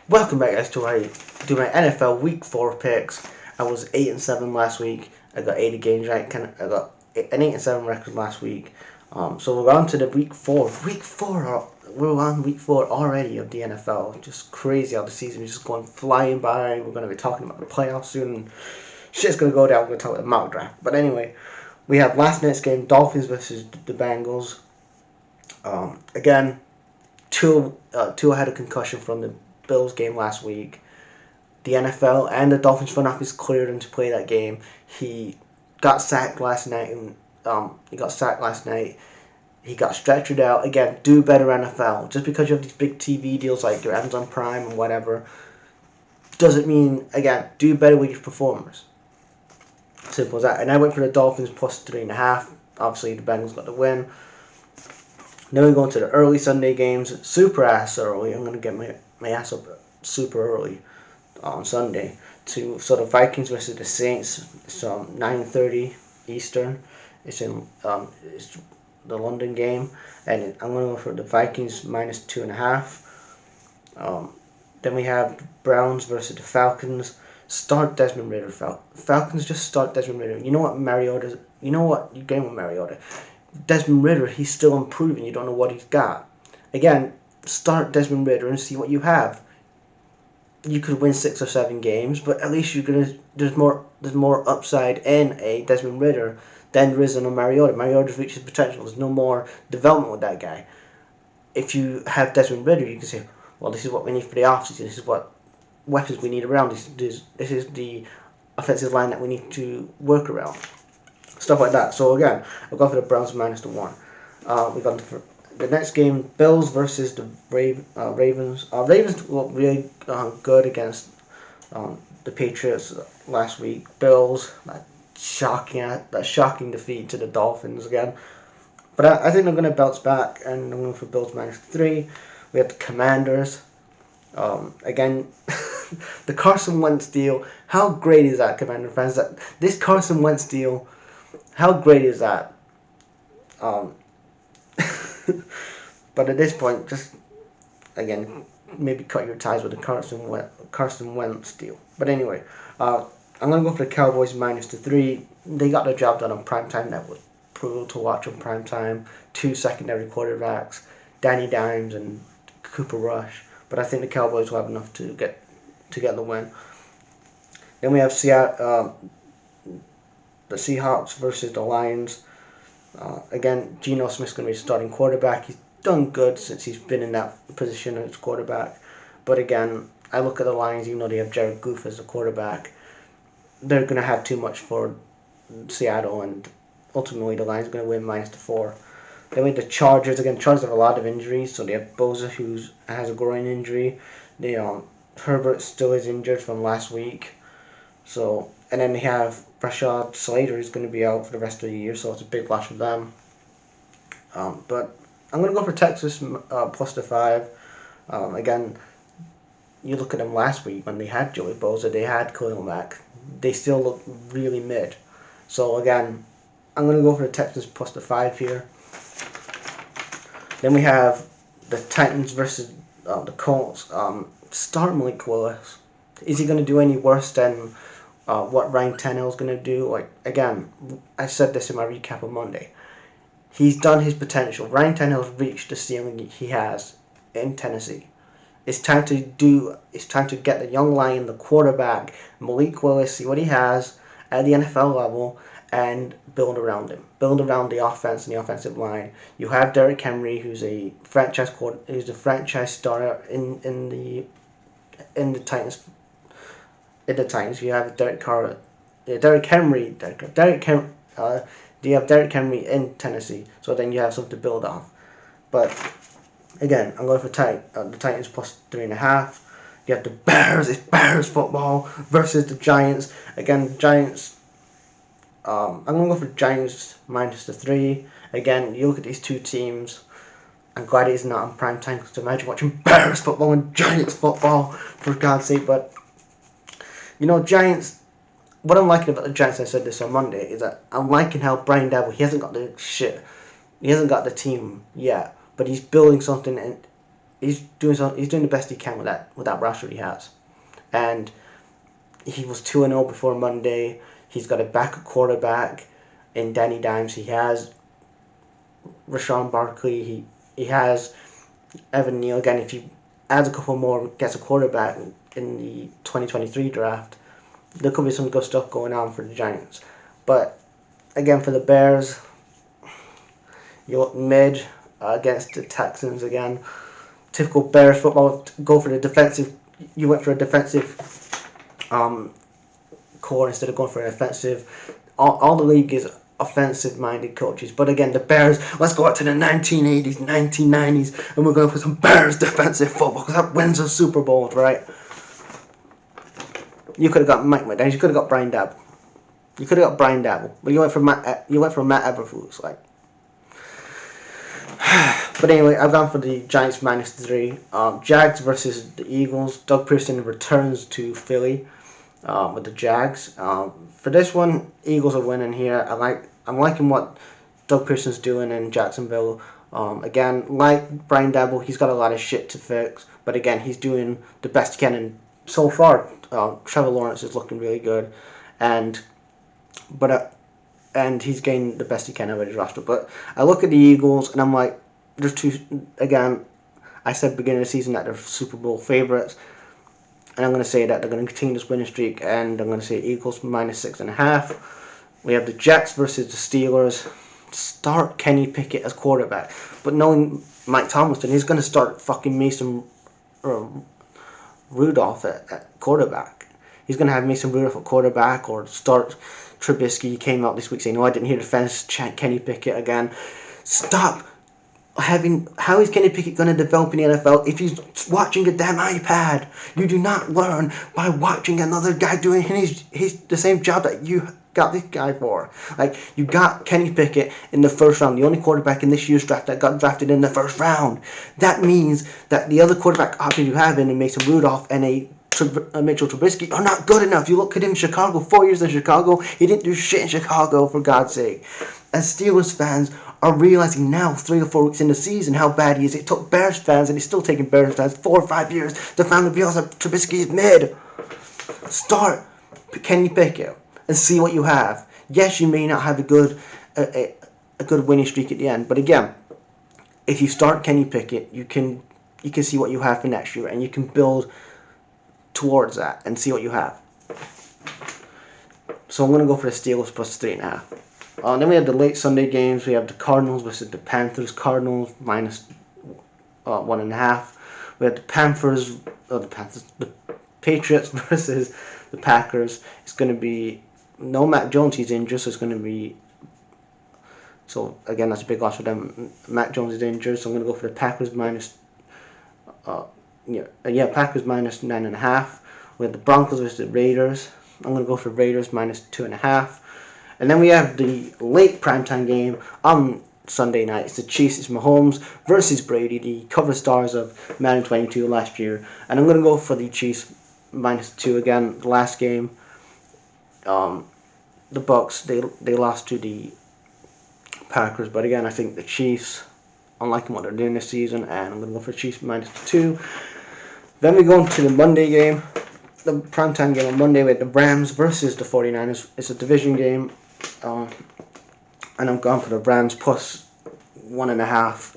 Welcome back, guys, to my NFL Week 4 picks. I was 8-7 last week. I got 80 games right. I got an 8-7 record last week. So we're on to the Week 4. We're on Week 4 already of the NFL. Just crazy how the season is just going flying by. We're going to be talking about the playoffs soon. Shit's going to go down. We're going to talk about the mock draft. But anyway, we have last night's game, Dolphins versus the Bengals. Again, Tua had a concussion from the Bills game last week. The NFL and the Dolphins front office cleared him to play that game. He got sacked last night, he got stretchered out. Again, do better, NFL. Just because you have these big TV deals like your Amazon Prime and whatever, doesn't mean, again, do better with your performers. Simple as that. And I went for the Dolphins plus 3.5. Obviously, the Bengals got the win. Then we go into the early Sunday games, super ass early. I'm going to get my ass up super early on Sunday. So the Vikings versus the Saints. It's 9:30 Eastern. It's the London game, and I'm going to go for the Vikings minus 2.5. Then we have Browns versus the Falcons. Start Desmond Ridder. Falcons, just start Desmond Ridder. You know what Mariota? You know what you game with Mariota. Desmond Ridder, he's still improving. You don't know what he's got. Again, start Desmond Ridder and see what you have. You could win 6 or 7 games, but at least there's more upside in a Desmond Ridder than there is in a Mariota. Mariota's reached his potential. There's no more development with that guy. If you have Desmond Ridder, you can say, well, this is what we need for the offseason. This is what weapons we need around. This is the offensive line that we need to work around. Stuff like that. So again, I've gone for the Browns minus the 1. We got the next game, Bills versus the Ravens. Ravens looked really good against the Patriots last week. Bills, that shocking defeat to the Dolphins again. But I think they're going to bounce back, and I'm going for Bills minus 3. We have the Commanders. Again, the Carson Wentz deal. How great is that, Commander fans? This Carson Wentz deal. How great is that? But at this point, just again, maybe cut your ties with the Carson Wentz deal. But anyway, I'm gonna go for the Cowboys minus the 3. They got their job done on primetime. That was brutal to watch on primetime. 2 secondary quarterbacks, Danny Dimes and Cooper Rush. But I think the Cowboys will have enough to get the win. Then we have the Seahawks versus the Lions. Again, Geno Smith's going to be starting quarterback. He's done good since he's been in that position as quarterback. But again, I look at the Lions, even though they have Jared Goff as a quarterback, they're going to have too much for Seattle, and ultimately the Lions are going to win minus the 4. Then we have the Chargers. Again, Chargers have a lot of injuries. So they have Bosa, who has a groin injury. Herbert still is injured from last week. So, and then they have Rashad Slater, who's going to be out for the rest of the year, so it's a big loss for them. But I'm going to go for Texas plus the 5. Again, you look at them last week when they had Joey Bosa, they had Khalil Mack. They still look really mid. So again, I'm going to go for the Texans plus the 5 here. Then we have the Titans versus the Colts. Start Malik Willis. Is he going to do any worse than what Ryan Tannehill is going to do? Like, again, I said this in my recap on Monday. He's done his potential. Ryan Tannehill's reached the ceiling he has in Tennessee. It's time to get the young lion, the quarterback, Malik Willis, see what he has at the NFL level, and build around him. Build around the offense and the offensive line. You have Derrick Henry, who's a franchise starter in the Titans. In the Titans, you have Derrick Henry. You have Derrick Henry in Tennessee, so then you have something to build off. But again, I'm going for the Titans plus 3.5. You have the Bears. It's Bears football versus the Giants. Again, Giants. I'm going to go for Giants minus the 3. Again, you look at these two teams. I'm glad it's not on prime time, because imagine watching Bears football and Giants football, for God's sake. But Giants. What I'm liking about the Giants, I said this on Monday, is that I'm liking how Brian Daboll, he hasn't got the team yet, but he's building something, and he's doing the best he can with that roster he has, and he was 2-0 before Monday. He's got a backup quarterback in Danny Dimes. He has Rashawn Barkley. He has Evan Neal. Again, if he adds a couple more, gets a quarterback in the 2023 draft, there could be some good stuff going on for the Giants. But again, for the Bears, you look mid against the Texans again. Typical Bears football. Go for the defensive. You went for a defensive core instead of going for an offensive. All the league is offensive-minded coaches. But again, the Bears, let's go out to the 1980s, 1990s, and we're going for some Bears defensive football because that wins us Super Bowls, right? You could have got Mike McDaniel. You could have got Brian Dabble. You could have got Brian Dabble, but you went for Matt Eberflus, like. But anyway, I've gone for the Giants -3. Jags versus the Eagles. Doug Pearson returns to Philly with the Jags. For this one, Eagles are winning here. I'm liking what Doug Pearson's doing in Jacksonville. Again, like Brian Dabble, he's got a lot of shit to fix, but again, he's doing the best he can. And so far, Trevor Lawrence is looking really good, and he's getting the best he can out of his roster. But I look at the Eagles, and I'm like, there's two. Again, I said beginning of the season that they're Super Bowl favorites, and I'm going to say that they're going to continue this winning streak, and I'm going to say Eagles -6.5. We have the Jets versus the Steelers. Start Kenny Pickett as quarterback, but knowing Mike Tomlinson, he's going to start fucking Mason Rudolph at quarterback. He's going to have Mason Rudolph at quarterback, or start Trubisky. He came out this week saying, "No, I didn't hear the fans chant Kenny Pickett again." Stop having. How is Kenny Pickett going to develop in the NFL if he's watching a damn iPad? You do not learn by watching another guy doing the same job that you got this guy for. Like, you got Kenny Pickett in the first round, the only quarterback in this year's draft that got drafted in the first round. That means that the other quarterback options you have in Mason Rudolph and a Mitchell Trubisky are not good enough. You look at him in Chicago, 4 years in Chicago, he didn't do shit in Chicago, for God's sake. As Steelers fans are realizing now, 3 or 4 weeks in the season, how bad he is. It took Bears fans, and it's still taking Bears fans 4 or 5 years to finally realize that Trubisky is mid. Start Kenny Pickett and see what you have. Yes, you may not have a good winning streak at the end, but again, if you start Kenny Pickett, you can see what you have for next year, and you can build towards that and see what you have. So I'm going to go for the Steelers +3.5. Then we have the late Sunday games. We have the Cardinals versus the Panthers. Cardinals -1.5. We have the Patriots versus the Packers. It's going to be no Mac Jones. He's injured, so it's going to be. So again, that's a big loss for them. Mac Jones is injured, so I'm going to go for the Packers Packers -9.5. We have the Broncos versus the Raiders. I'm going to go for Raiders -2.5. And then we have the late primetime game on Sunday night. It's the Chiefs. It's Mahomes versus Brady, the cover stars of Madden 22 last year. And I'm going to go for the Chiefs -2 again. The last game, the Bucks, they lost to the Packers. But again, I think the Chiefs, I'm liking what they're doing this season, and I'm going to go for Chiefs -2. Then we go into the Monday game. The primetime game on Monday with the Rams versus the 49ers. It's a division game. And I'm going for the Rams +1.5.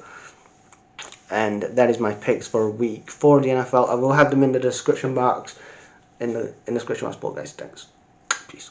And that is my picks for week 4 of the NFL. I will have them in the description box. In the description box, guys. Thanks. Peace.